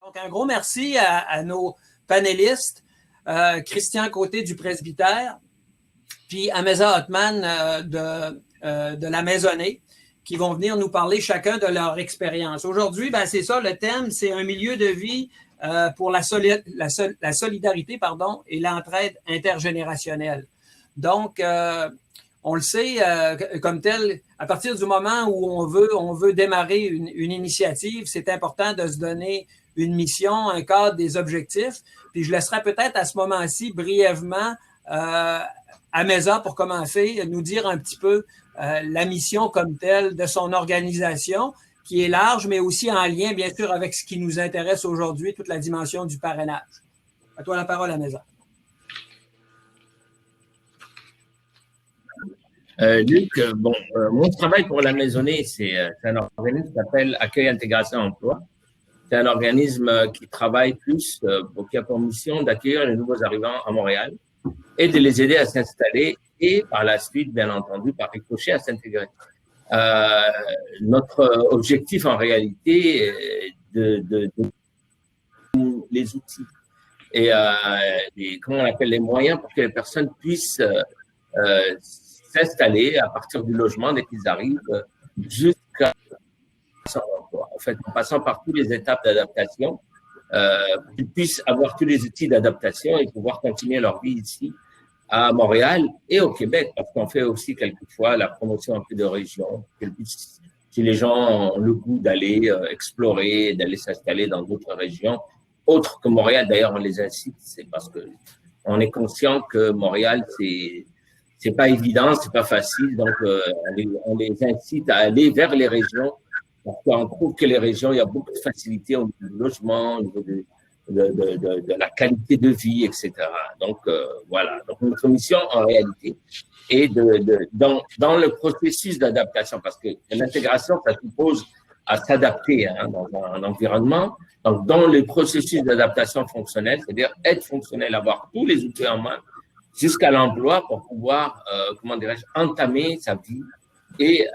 Donc, un gros merci à nos panélistes, Christian Côté du Presbytère, puis Ameza Othman de la Maisonnée, qui vont venir nous parler chacun de leur expérience. Aujourd'hui, ben, c'est ça, le thème, c'est un milieu de vie pour la solidarité et l'entraide intergénérationnelle. Donc, on le sait, comme tel, à partir du moment où on veut démarrer une initiative, c'est important de se donner une mission, un cadre, des objectifs. Puis je laisserai peut-être à ce moment-ci brièvement Ameza, pour commencer, nous dire un petit peu la mission comme telle de son organisation, qui est large, mais aussi en lien, bien sûr, avec ce qui nous intéresse aujourd'hui, toute la dimension du parrainage. À toi la parole, Ameza. Luc, mon travail pour la Maisonnée, c'est un organisme qui s'appelle Accueil, Intégration, Emploi. C'est un organisme qui travaille plus, qui a pour mission d'accueillir les nouveaux arrivants à Montréal et de les aider à s'installer et par la suite, bien entendu, par ricochet, à s'intégrer. Notre objectif, en réalité, est de les outils et comment on appelle les moyens pour que les personnes puissent s'installer à partir du logement dès qu'ils arrivent jusqu'à son emploi. En fait, en passant par toutes les étapes d'adaptation, qu'ils puissent avoir tous les outils d'adaptation et pouvoir continuer leur vie ici à Montréal et au Québec, parce qu'on fait aussi quelquefois la promotion un peu de région, si les gens ont le goût d'aller explorer, d'aller s'installer dans d'autres régions, autres que Montréal. D'ailleurs, on les incite, c'est parce que on est conscient que Montréal, c'est pas évident, c'est pas facile, donc on les incite à aller vers les régions, parce qu'on trouve que les régions, il y a beaucoup de facilité au niveau du logement, au niveau de la qualité de vie, etc. Donc, voilà. Donc, notre mission, en réalité, est dans le processus d'adaptation, parce que l'intégration, ça suppose à s'adapter dans un environnement. Donc, dans le processus d'adaptation fonctionnelle, c'est-à-dire être fonctionnel, avoir tous les outils en main, jusqu'à l'emploi pour pouvoir, comment dirais-je, entamer sa vie et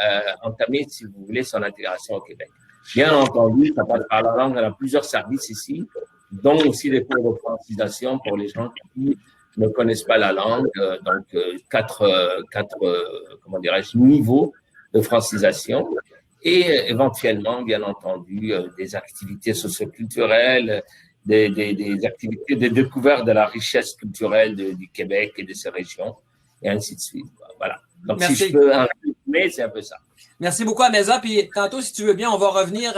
entamer, si vous voulez, son intégration au Québec. Bien entendu, ça passe par la langue. On a plusieurs services ici, dont aussi des cours de francisation pour les gens qui ne connaissent pas la langue. Donc, quatre comment dirais-je, niveaux de francisation. Et éventuellement, bien entendu, des activités socioculturelles, des activités de découverte de la richesse culturelle du Québec et de ses régions, et ainsi de suite. Voilà. Donc, merci. Si je peux en résumer, c'est un peu ça. Merci beaucoup, Ameza. Puis tantôt, si tu veux bien, on va revenir,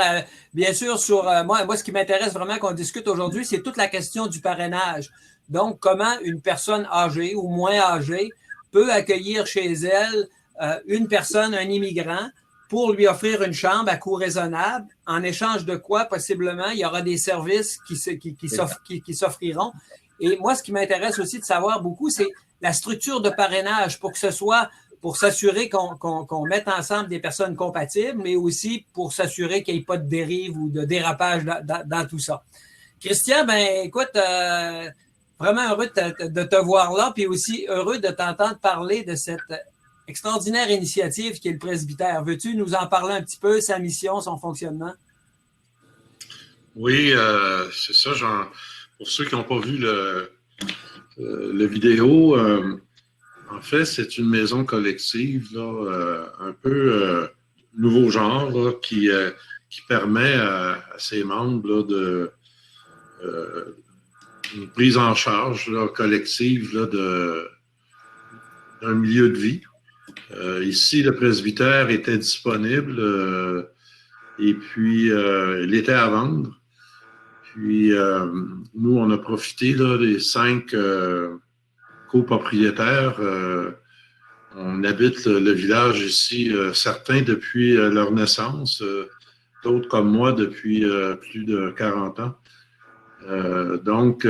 bien sûr, sur moi, ce qui m'intéresse vraiment qu'on discute aujourd'hui, c'est toute la question du parrainage. Donc, comment une personne âgée ou moins âgée peut accueillir chez elle une personne, un immigrant, pour lui offrir une chambre à coût raisonnable, en échange de quoi, possiblement, il y aura des services qui s'offriront. Et moi, ce qui m'intéresse aussi de savoir beaucoup, c'est la structure de parrainage pour que ce soit pour s'assurer qu'on mette ensemble des personnes compatibles, mais aussi pour s'assurer qu'il n'y ait pas de dérive ou de dérapage dans tout ça. Christian, ben écoute, vraiment heureux de te voir là, puis aussi heureux de t'entendre parler de cette extraordinaire initiative qui est le presbytère. Veux-tu nous en parler un petit peu, sa mission, son fonctionnement? Oui, c'est ça. Pour ceux qui n'ont pas vu le vidéo, en fait, c'est une maison collective, là, un peu nouveau genre, là, qui permet à ses membres là, une prise en charge là, collective là, d'un milieu de vie. Ici, le presbytère était disponible et puis il était à vendre. Puis nous, on a profité là, des 5 copropriétaires. On habite le village ici, certains depuis leur naissance, d'autres comme moi depuis plus de 40 ans. Donc,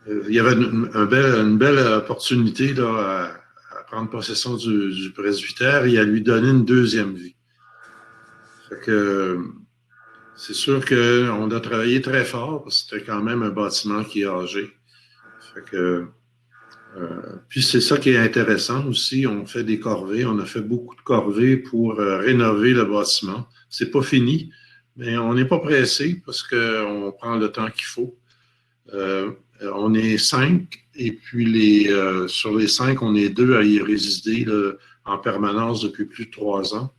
il y avait une belle opportunité là, à prendre possession du presbytère et à lui donner une deuxième vie. Fait que c'est sûr qu'on a travaillé très fort parce que c'était quand même un bâtiment qui est âgé. Fait que, puis c'est ça qui est intéressant aussi. On fait des corvées. On a fait beaucoup de corvées pour rénover le bâtiment. C'est pas fini, Mais on n'est pas pressé parce qu'on prend le temps qu'il faut. On est 5 et puis sur les 5, on est 2 à y résider là, en permanence depuis plus de 3 ans.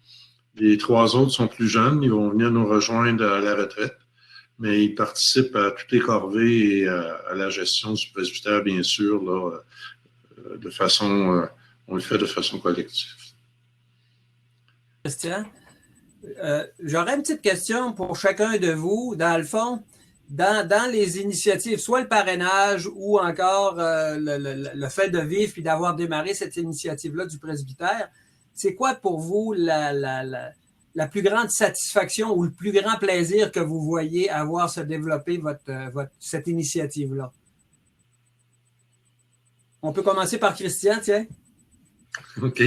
Les 3 autres sont plus jeunes, ils vont venir nous rejoindre à la retraite, mais ils participent à toutes les corvées et à la gestion du presbytère, bien sûr, là, on le fait de façon collective. Christian, j'aurais une petite question pour chacun de vous. Dans le fond, dans les initiatives, soit le parrainage ou encore le fait de vivre puis d'avoir démarré cette initiative-là du presbytère, c'est quoi pour vous la plus grande satisfaction ou le plus grand plaisir que vous voyez à voir se développer cette initiative-là? On peut commencer par Christian, tiens. OK.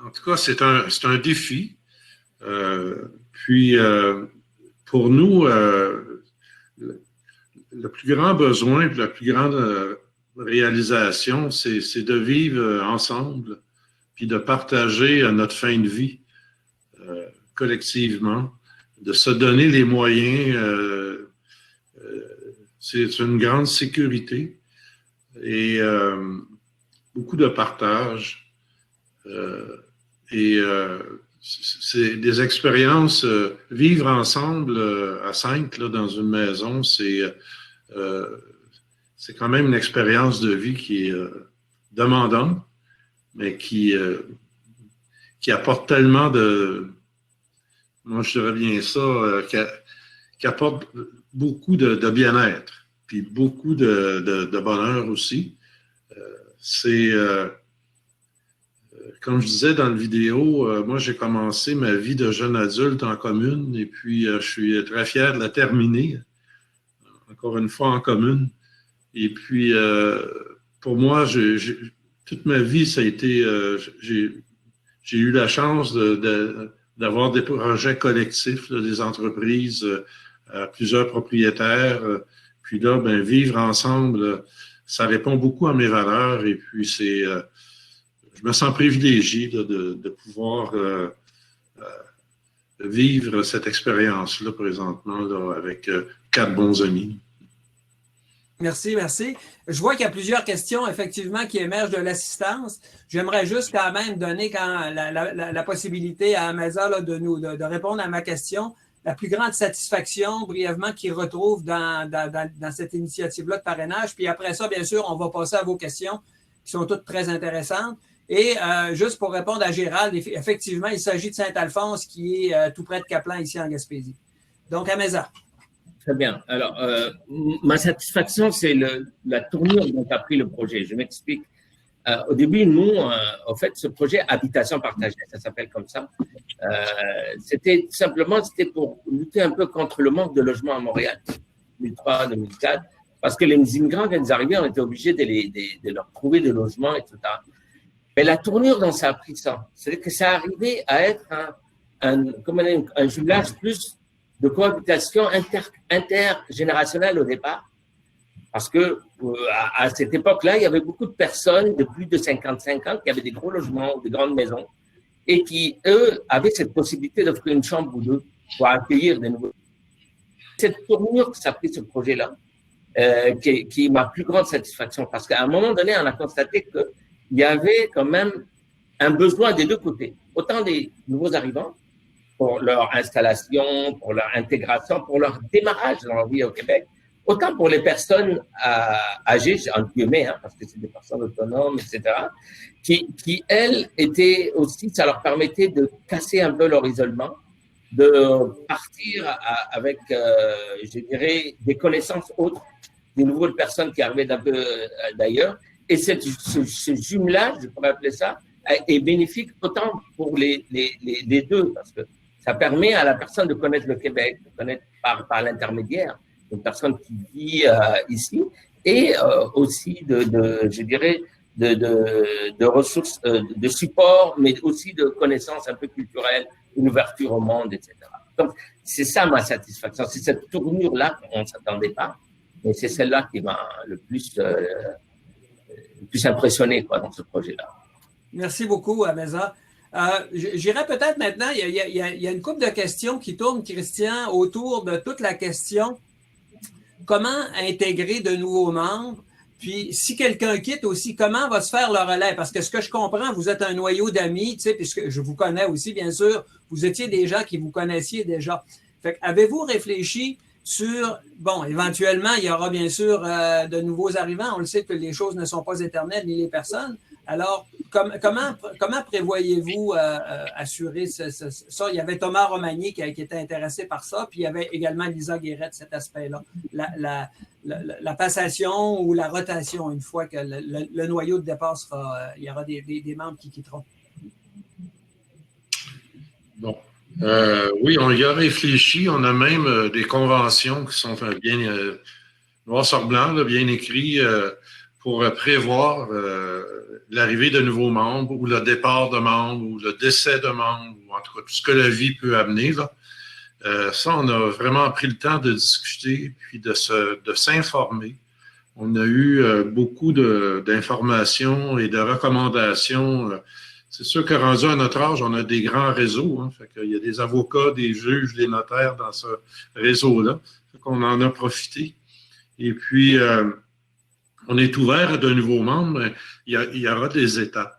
En tout cas, c'est un défi. Pour nous, le plus grand besoin et la plus grande réalisation, c'est de vivre ensemble puis de partager notre fin de vie collectivement, de se donner les moyens. C'est une grande sécurité et beaucoup de partage. C'est des expériences, vivre ensemble à 5 là, dans une maison, c'est quand même une expérience de vie qui est demandante, mais qui apporte tellement moi je dirais bien ça, qui apporte beaucoup de bien-être, puis beaucoup de bonheur aussi. Comme je disais dans la vidéo, moi, j'ai commencé ma vie de jeune adulte en commune et puis je suis très fier de la terminer, encore une fois en commune. Et puis, pour moi, toute ma vie, ça a été, j'ai eu la chance d'avoir des projets collectifs, là, des entreprises, plusieurs propriétaires. Puis là, ben, vivre ensemble, ça répond beaucoup à mes valeurs et puis je me sens privilégié là, de pouvoir vivre cette expérience-là présentement là, avec 4 bons amis. Merci, merci. Je vois qu'il y a plusieurs questions, effectivement, qui émergent de l'assistance. J'aimerais juste quand même donner la possibilité à Amasa là, de répondre à ma question. La plus grande satisfaction, brièvement, qu'il retrouve dans cette initiative-là de parrainage. Puis après ça, bien sûr, on va passer à vos questions qui sont toutes très intéressantes. Et juste pour répondre à Gérald, effectivement, il s'agit de Saint-Alphonse qui est tout près de Caplan, ici en Gaspésie. Donc, Amasa. Très bien. Alors, ma satisfaction, c'est la tournure dont a pris le projet. Je m'explique. Au début, nous, en fait, ce projet Habitation partagée, ça s'appelle comme ça, c'était pour lutter un peu contre le manque de logements à Montréal, 2003-2004, parce que les immigrants, quand ils arrivaient, on était obligés de leur trouver des logements, etc. Mais la tournure dont ça a pris ça, c'est que ça arrivait à être un jumelage plus de cohabitation intergénérationnelle au départ. Parce que à cette époque-là, il y avait beaucoup de personnes de plus de 55 ans qui avaient des gros logements, des grandes maisons, et qui, eux, avaient cette possibilité d'offrir une chambre ou deux pour accueillir des nouveaux. Cette tournure que ça a pris ce projet-là, qui est ma plus grande satisfaction, parce qu'à un moment donné, on a constaté qu'il y avait quand même un besoin des deux côtés, autant des nouveaux arrivants, pour leur installation, pour leur intégration, pour leur démarrage dans la vie au Québec, autant pour les personnes âgées, entre guillemets, hein, parce que c'est des personnes autonomes, etc., qui, elles, étaient aussi, ça leur permettait de casser un peu leur isolement, de partir avec, je dirais, des connaissances autres, des nouvelles personnes qui arrivaient d'un peu d'ailleurs. Et ce jumelage, je pourrais appeler ça, est bénéfique autant pour les deux, parce que ça permet à la personne de connaître le Québec, de connaître par l'intermédiaire une personne qui vit ici, et aussi je dirais, de ressources, de support, mais aussi de connaissances un peu culturelles, une ouverture au monde, etc. Donc, c'est ça ma satisfaction. C'est cette tournure-là qu'on ne s'attendait pas, mais c'est celle-là qui m'a le plus impressionné quoi, dans ce projet-là. Merci beaucoup, Amasa. J'irais peut-être maintenant, il y a une couple de questions qui tournent, Christian, autour de toute la question comment intégrer de nouveaux membres. Puis, si quelqu'un quitte aussi, comment va se faire le relais? Parce que ce que je comprends, vous êtes un noyau d'amis, tu sais, puisque je vous connais aussi, bien sûr. Vous étiez des gens qui vous connaissiez déjà. Fait que, avez-vous réfléchi sur, bon, éventuellement, il y aura bien sûr de nouveaux arrivants. On le sait que les choses ne sont pas éternelles, ni les personnes. Alors, comment prévoyez-vous assurer ça? Il y avait Thomas Romagny qui était intéressé par ça, puis il y avait également Lisa Guérette, cet aspect-là. La passation ou la rotation, une fois que le noyau de départ sera, il y aura des membres qui quitteront. Bon. Oui, on y a réfléchi. On a même des conventions qui sont bien noir sur blanc, là, bien écrites pour prévoir l'arrivée de nouveaux membres ou le départ de membres ou le décès de membres, ou en tout cas tout ce que la vie peut amener. Là. Ça, on a vraiment pris le temps de discuter puis de s'informer. On a eu beaucoup d'informations et de recommandations. C'est sûr que rendu à notre âge, on a des grands réseaux. Hein, fait qu'il y a des avocats, des juges, des notaires dans ce réseau-là. Fait qu'on en a profité. Et puis, on est ouvert à de nouveaux membres. Mais il y aura des étapes.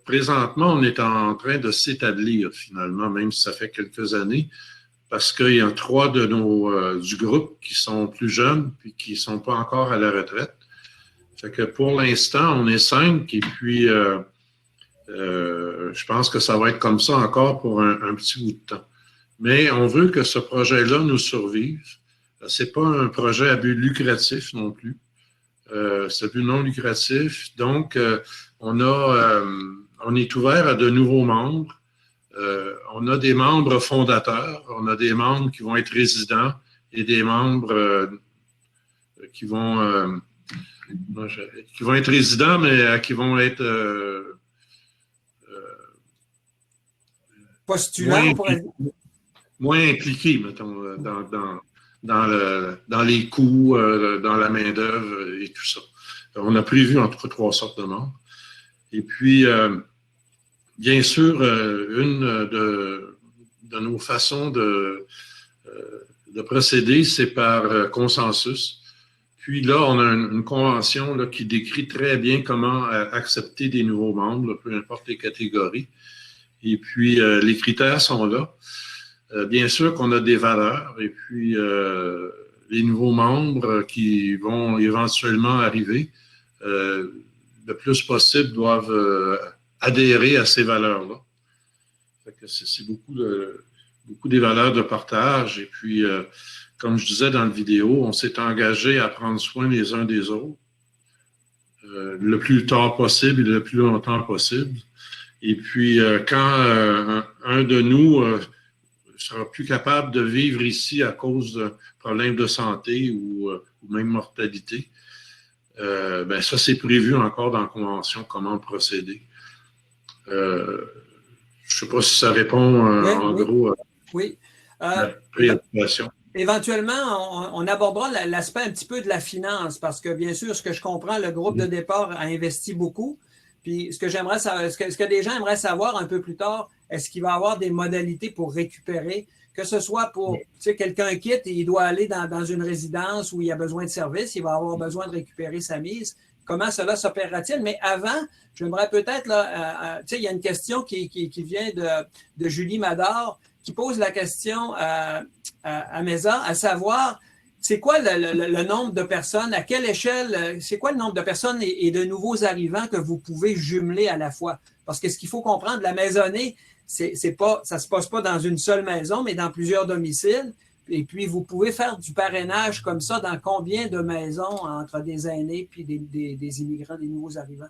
Présentement, on est en train de s'établir finalement, même si ça fait quelques années, parce qu'il y a 3 de du groupe qui sont plus jeunes puis qui ne sont pas encore à la retraite. Fait que pour l'instant, on est 5 et puis je pense que ça va être comme ça encore pour un petit bout de temps. Mais on veut que ce projet-là nous survive. C'est pas un projet à but lucratif non plus. C'est à but non lucratif. Donc, on est ouvert à de nouveaux membres. On a des membres fondateurs. On a des membres qui vont être résidents et des membres qui vont être résidents, mais qui vont être postulants, moins impliqués, mettons, dans les coûts, dans la main-d'œuvre et tout ça. On a prévu en tout cas 3 sortes de membres. Et puis, bien sûr, une de nos façons de procéder, c'est par consensus. Puis là, on a une convention là, qui décrit très bien comment accepter des nouveaux membres, là, peu importe les catégories. Et puis, les critères sont là. Bien sûr qu'on a des valeurs et puis les nouveaux membres qui vont éventuellement arriver, le plus possible doivent adhérer à ces valeurs-là. C'est beaucoup des valeurs de partage. Et puis, comme je disais dans la vidéo, on s'est engagé à prendre soin les uns des autres le plus tard possible et le plus longtemps possible. Et puis, quand un de nous sera plus capable de vivre ici à cause de problèmes de santé ou même mortalité, ben ça, c'est prévu encore dans la Convention, comment procéder. Je ne sais pas si ça répond en gros à la préoccupation. Éventuellement, on abordera l'aspect un petit peu de la finance parce que, bien sûr, ce que je comprends, le groupe de départ a investi beaucoup. Puis, ce que des gens aimeraient savoir un peu plus tard, est-ce qu'il va y avoir des modalités pour récupérer, que ce soit pour, tu sais, quelqu'un quitte et il doit aller dans une résidence où il a besoin de service, il va avoir besoin de récupérer sa mise. Comment cela s'opérera-t-il? Mais avant, j'aimerais peut-être, tu sais, il y a une question qui vient de Julie Mador qui pose la question à Mesa, à savoir, c'est quoi le nombre de personnes, à quelle échelle, c'est quoi le nombre de personnes et de nouveaux arrivants que vous pouvez jumeler à la fois? Parce que ce qu'il faut comprendre, la maisonnée, ça ne se passe pas dans une seule maison, mais dans plusieurs domiciles. Et puis, vous pouvez faire du parrainage comme ça dans combien de maisons entre des aînés puis des immigrants, des nouveaux arrivants?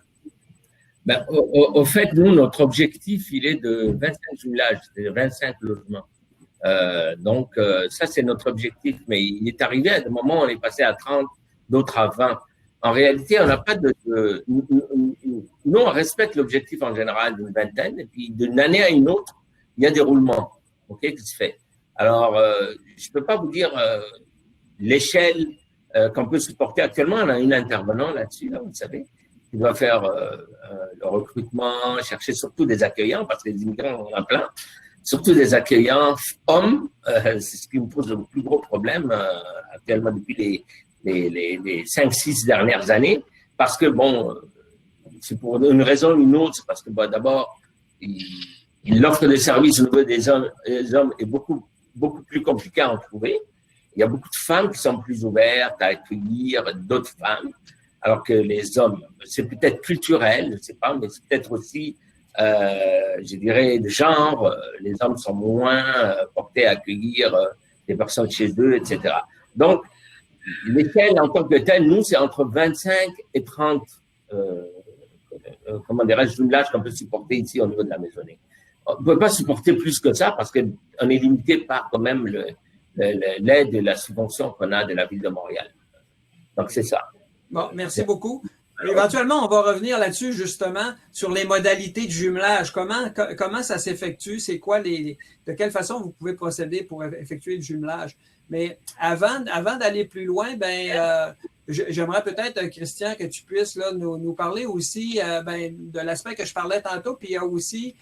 Ben, au fait, nous, notre objectif, il est de 25 jumelages, c'est-à-dire 25 logements. Donc, ça, c'est notre objectif. Mais il est arrivé à des moments où on est passé à 30, d'autres à 20. En réalité, on n'a pas nous, on respecte l'objectif en général d'une vingtaine. Et puis, d'une année à une autre, il y a des roulements qui se fait. Alors, je ne peux pas vous dire l'échelle qu'on peut supporter actuellement. On a une intervenant là-dessus, là, vous savez. qui doit faire le recrutement, chercher surtout des accueillants, parce que les immigrants, on en a plein, surtout des accueillants hommes, c'est ce qui vous pose le plus gros problème actuellement depuis les 5-6 dernières années, parce que, bon, c'est pour une raison ou une autre, c'est parce que, bon, d'abord, l'offre de services au niveau des hommes est beaucoup plus compliquée à en trouver. Il y a beaucoup de femmes qui sont plus ouvertes à accueillir d'autres femmes, alors que les hommes, c'est peut-être culturel, je ne sais pas, mais c'est peut-être aussi, je dirais, de genre. Les hommes sont moins portés à accueillir des personnes chez eux, etc. Donc, l'échelle en tant que telle, nous, c'est entre 25 et 30, comment dirais-je, jumelages qu'on peut supporter ici au niveau de la maisonnée. On ne peut pas supporter plus que ça parce qu'on est limité par quand même l'aide et la subvention qu'on a de la ville de Montréal. Donc, c'est ça. Bon, merci beaucoup. Éventuellement, on va revenir là-dessus, justement, sur les modalités de jumelage. Comment ça s'effectue? C'est quoi de quelle façon vous pouvez procéder pour effectuer le jumelage? Mais avant d'aller plus loin, j'aimerais peut-être, Christian, que tu puisses là, nous parler aussi de l'aspect que je parlais tantôt, puis il y a aussi,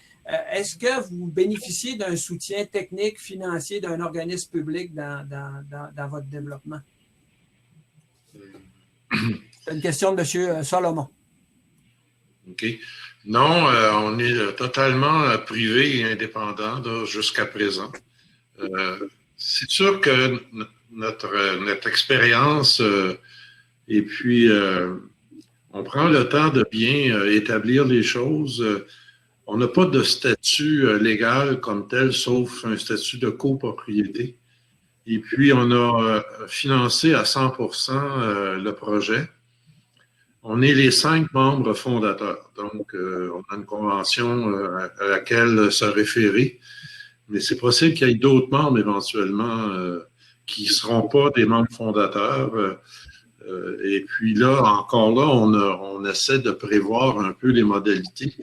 est-ce que vous bénéficiez d'un soutien technique, financier d'un organisme public dans votre développement? C'est une question de M. Solomon. OK. Non, on est totalement privé et indépendant jusqu'à présent. C'est sûr que notre expérience, et puis on prend le temps de bien établir les choses. On n'a pas de statut légal comme tel, sauf un statut de copropriété. Et puis, on a financé à 100% le projet. On est les 5 membres fondateurs. Donc, on a une convention à laquelle se référer. Mais c'est possible qu'il y ait d'autres membres éventuellement qui ne seront pas des membres fondateurs. Et puis là, encore là, on essaie de prévoir un peu les modalités.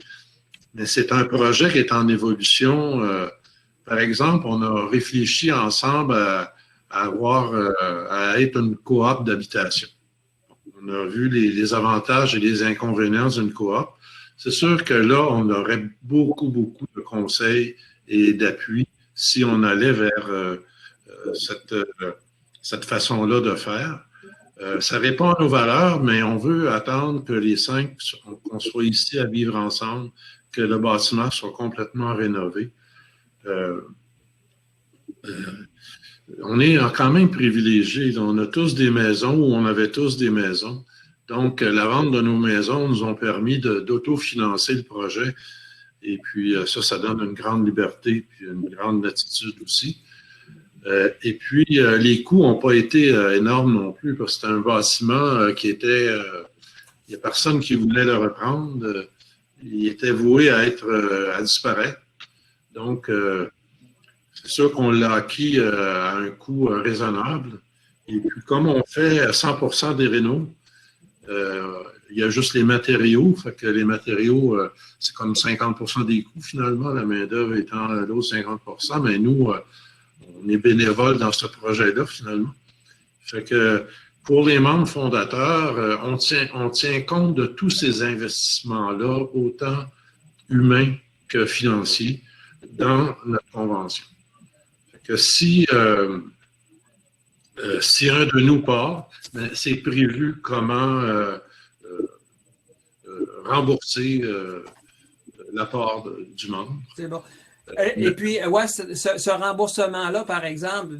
Mais c'est un projet qui est en évolution. Par exemple, on a réfléchi ensemble à être une coop d'habitation. On a vu les avantages et les inconvénients d'une coop. C'est sûr que là, on aurait beaucoup de conseils et d'appui si on allait vers cette façon-là de faire. Ça répond à nos valeurs, mais on veut attendre que les 5, qu'on soit ici à vivre ensemble, que le bâtiment soit complètement rénové. On est quand même privilégiés. On a tous des maisons ou on avait tous des maisons. Donc, la vente de nos maisons nous ont permis d'autofinancer le projet. Et puis, ça donne une grande liberté puis une grande latitude aussi. Et puis, les coûts n'ont pas été énormes non plus parce que c'était un bâtiment qui était... il n'y a personne qui voulait le reprendre. Il était voué à disparaître. Donc, c'est sûr qu'on l'a acquis à un coût raisonnable. Et puis, comme on fait 100% des rénaux, il y a juste les matériaux. Fait que les matériaux, c'est comme 50% des coûts finalement, la main-d'œuvre étant l'autre 50%. Mais nous, on est bénévoles dans ce projet-là finalement. Fait que pour les membres fondateurs, on tient compte de tous ces investissements-là, autant humains que financiers, dans notre convention. Fait que si un de nous part, c'est prévu comment rembourser la part du membre. C'est bon. Et puis, ouais, ce remboursement-là, par exemple,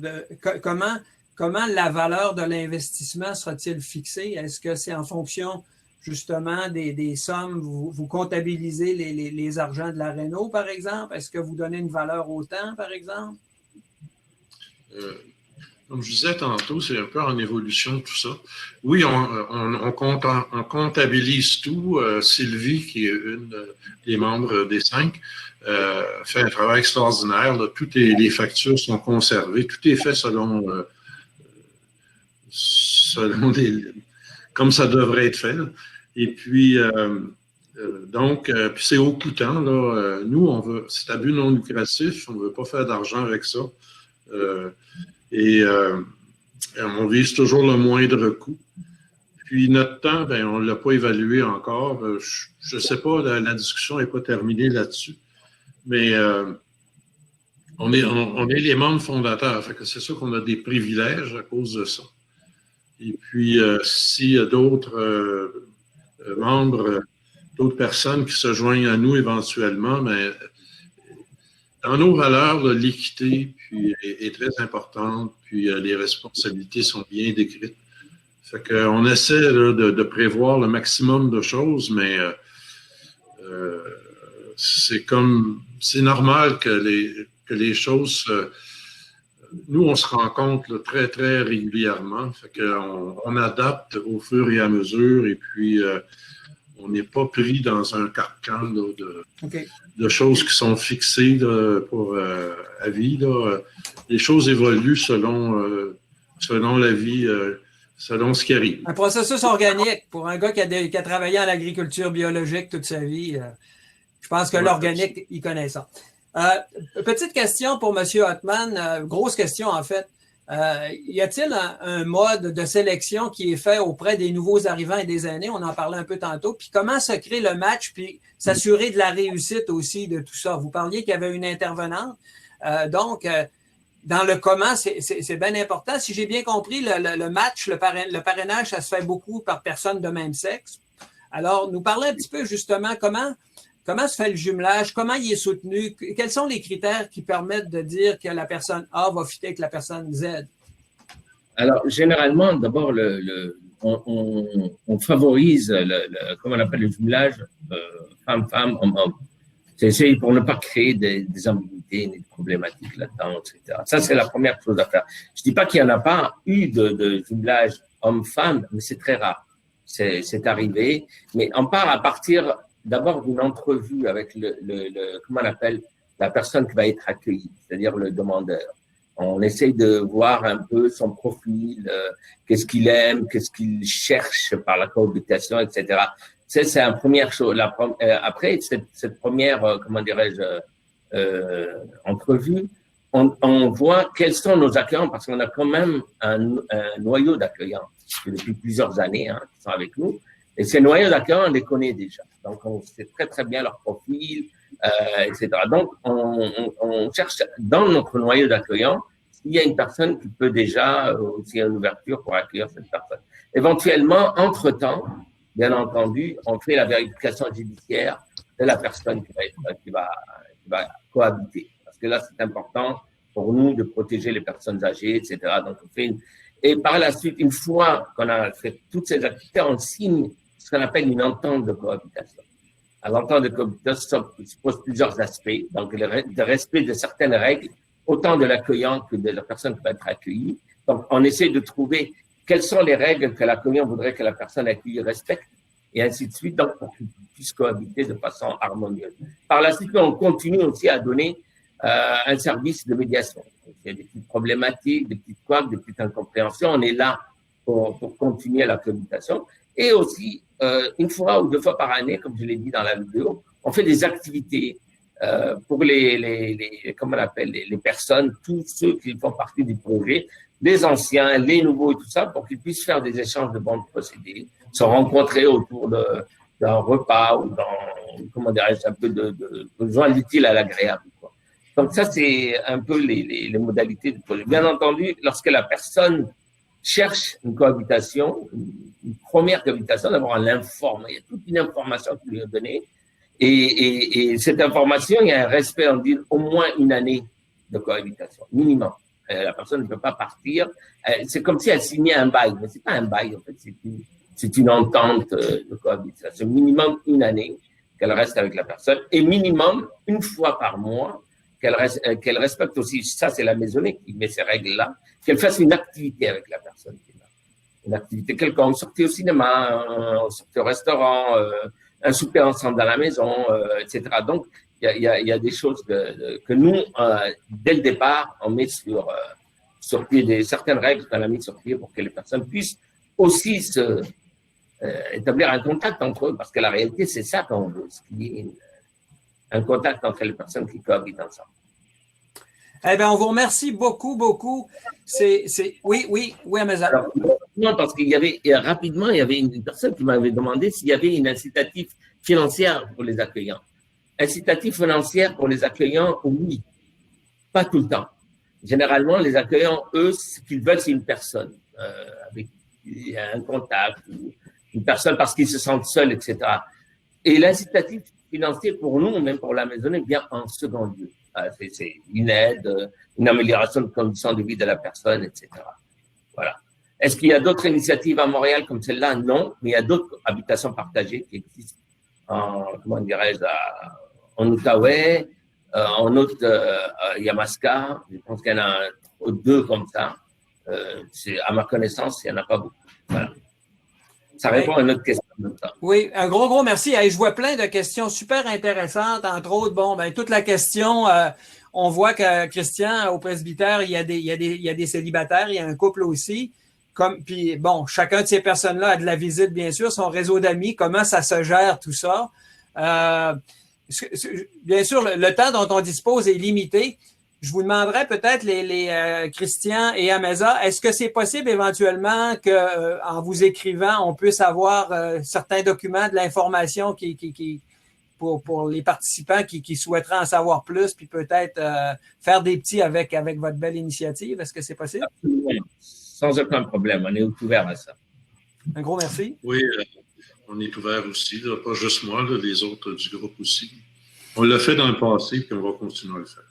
comment la valeur de l'investissement sera-t-il fixée? Est-ce que c'est en fonction justement des sommes, vous comptabilisez les argents de la réno, par exemple? Est-ce que vous donnez une valeur au temps, par exemple? Comme je disais tantôt, c'est un peu en évolution tout ça. Oui, on comptabilise tout. Sylvie, qui est une des membres des 5, fait un travail extraordinaire. Là. Toutes les factures sont conservées. Tout est fait selon comme ça devrait être fait. Là. Et puis, donc, puis c'est au coûtant. Là. Nous, c'est à but non lucratif. On ne veut pas faire d'argent avec ça. Et on vise toujours le moindre coût. Puis notre temps, ben, on ne l'a pas évalué encore. Je ne sais pas, la discussion n'est pas terminée là-dessus. Mais on est les membres fondateurs. Fait que c'est sûr qu'on a des privilèges à cause de ça. Et puis, s'il y a d'autres membres, d'autres personnes qui se joignent à nous éventuellement, mais dans nos valeurs, l'équité est très importante, puis les responsabilités sont bien décrites. Fait qu'on essaie là, de prévoir le maximum de choses, mais c'est normal que les choses, nous, on se rencontre là, très, très régulièrement. Fait qu'on adapte au fur et à mesure, et puis on n'est pas pris dans un carcan là, de choses qui sont fixées là, pour à vie. Là. Les choses évoluent selon la vie. Selon ce qui arrive. Un processus organique pour un gars qui a travaillé en agriculture biologique toute sa vie. Je pense que l'organique, il connaît ça. Petite question pour M. Ottman, grosse question en fait. Y a-t-il un mode de sélection qui est fait auprès des nouveaux arrivants et des aînés? On en parlait un peu tantôt. Puis comment se crée le match puis s'assurer de la réussite aussi de tout ça? Vous parliez qu'il y avait une intervenante. Dans le comment, c'est bien important. Si j'ai bien compris, le match, le parrainage, ça se fait beaucoup par personnes de même sexe. Alors, nous parlez un petit peu justement comment se fait le jumelage, comment il est soutenu, quels sont les critères qui permettent de dire que la personne A va fitter avec la personne Z? Alors, généralement, d'abord, on favorise, comment on appelle le jumelage, femme-femme, homme-homme. C'est pour ne pas créer des ambiguïtés, des problématiques là-dedans, etc. Ça, c'est la première chose à faire. Je dis pas qu'il n'y en a pas eu de jumelage homme-femme, mais c'est très rare. C'est arrivé. Mais on part à partir d'abord d'une entrevue avec comment on appelle, la personne qui va être accueillie, c'est-à-dire le demandeur. On essaye de voir un peu son profil, qu'est-ce qu'il aime, qu'est-ce qu'il cherche par la cohabitation, etc. C'est la première chose. Après cette première, comment dirais-je, entrevue, on voit quels sont nos accueillants, parce qu'on a quand même un noyau d'accueillants depuis plusieurs années qui sont avec nous. Et ces noyaux d'accueillants, on les connaît déjà. Donc, on sait très, très bien leur profil, etc. Donc, on cherche dans notre noyau d'accueillants s'il y a une personne qui peut déjà, s'il y a une ouverture pour accueillir cette personne. Éventuellement, entre-temps, bien entendu, on fait la vérification judiciaire de la personne qui va cohabiter. Parce que là, c'est important pour nous de protéger les personnes âgées, etc. Donc, on fait et par la suite, une fois qu'on a fait toutes ces activités, on signe ce qu'on appelle une entente de cohabitation. L'entente de cohabitation suppose plusieurs aspects. Donc, le respect de certaines règles, autant de l'accueillant que de la personne qui va être accueillie. Donc, on essaie de trouver quelles sont les règles que l'accueillant voudrait que la personne accueillie respecte, et ainsi de suite, donc pour qu'ils puissent cohabiter de façon harmonieuse. Par la suite, on continue aussi à donner un service de médiation. Il y a des petites problématiques, des petites couacs, des petites incompréhensions. On est là pour continuer la cohabitation. Et aussi, une fois ou deux fois par année, comme je l'ai dit dans la vidéo, on fait des activités pour comment on appelle, les personnes, tous ceux qui font partie du projet, les anciens, les nouveaux et tout ça, pour qu'ils puissent faire des échanges de bonnes procédés, se rencontrer autour d'un repas ou comment dirais-je, un peu de joindre l'utile à l'agréable. Donc ça, c'est un peu les modalités du projet. Bien entendu, lorsque la personne cherche une cohabitation, une première cohabitation, d'abord on l'informe. Il y a toute une information qui lui est donnée. Et cette information, il y a un respect, on dit au moins une année de cohabitation, minimum. La personne ne peut pas partir. C'est comme si elle signait un bail, mais c'est pas un bail, en fait, c'est une entente de cohabitation. Minimum une année qu'elle reste avec la personne et minimum une fois par mois qu'elle respecte aussi, ça c'est la maisonnée qui met ces règles-là, qu'elle fasse une activité avec la personne qui est là. Une activité quelconque, sortir au cinéma, sortir au restaurant, un souper ensemble dans la maison, etc. Donc, il y a des choses que nous, dès le départ, on met sur pied certaines règles qu'on a mis sur pied pour que les personnes puissent aussi établir un contact entre eux, parce que la réalité, c'est ça qu'on veut, qu'il y ait un contact entre les personnes qui cohabitent ensemble. Eh bien, on vous remercie beaucoup, beaucoup. Oui, Amazon. Non, parce qu'il y avait, et rapidement, il y avait une personne qui m'avait demandé s'il y avait une incitative financière pour les accueillants. Incitative financière pour les accueillants, oui. Pas tout le temps. Généralement, les accueillants, eux, ce qu'ils veulent, c'est une personne avec un contact, une personne parce qu'ils se sentent seuls, etc. Et l'incitatif financier pour nous, même pour la maisonnée, vient en second lieu. C'est une aide, une amélioration de conditions de vie de la personne, etc. Voilà. Est-ce qu'il y a d'autres initiatives à Montréal comme celle-là? Non, mais il y a d'autres habitations partagées qui existent en, comment dirais-je, en Outaouais, en Yamaska. Je pense qu'il y en a deux comme ça. À ma connaissance, il n'y en a pas beaucoup. Voilà. Ça répond à notre question. Oui, un gros merci. Hey, je vois plein de questions super intéressantes, entre autres, bon, ben, toute la question, on voit que Christian, au presbytère, il y a des célibataires, il y a un couple aussi. Puis bon, chacun de ces personnes-là a de la visite, bien sûr, son réseau d'amis, comment ça se gère, tout ça. Bien sûr, le temps dont on dispose est limité. Je vous demanderais peut-être les Christian et Ameza, est-ce que c'est possible éventuellement que en vous écrivant, on puisse avoir certains documents de l'information pour les participants qui souhaiteraient en savoir plus, puis peut-être faire des petits avec votre belle initiative? Est-ce que c'est possible? Absolument. Sans aucun problème, on est ouvert à ça. Un gros merci. Oui, on est ouvert aussi, là, pas juste moi, là, les autres du groupe aussi. On l'a fait dans le passé, puis on va continuer à le faire.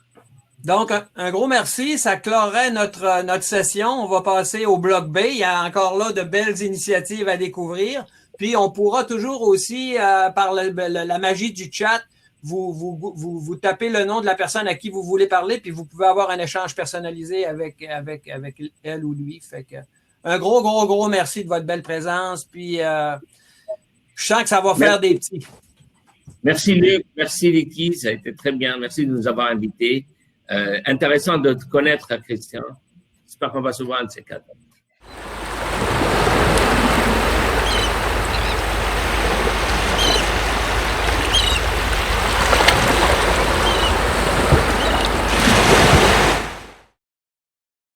Donc, un gros merci. Ça clorait notre session. On va passer au bloc B. Il y a encore là de belles initiatives à découvrir. Puis, on pourra toujours aussi, par la magie du chat, vous tapez le nom de la personne à qui vous voulez parler, puis vous pouvez avoir un échange personnalisé avec elle ou lui. Fait que, un gros merci de votre belle présence. Puis, je sens que ça va faire des petits. Merci Luc, merci Vicky, ça a été très bien. Merci de nous avoir invités. Intéressant de te connaître, Christian. J'espère qu'on va se voir un de ces quatre.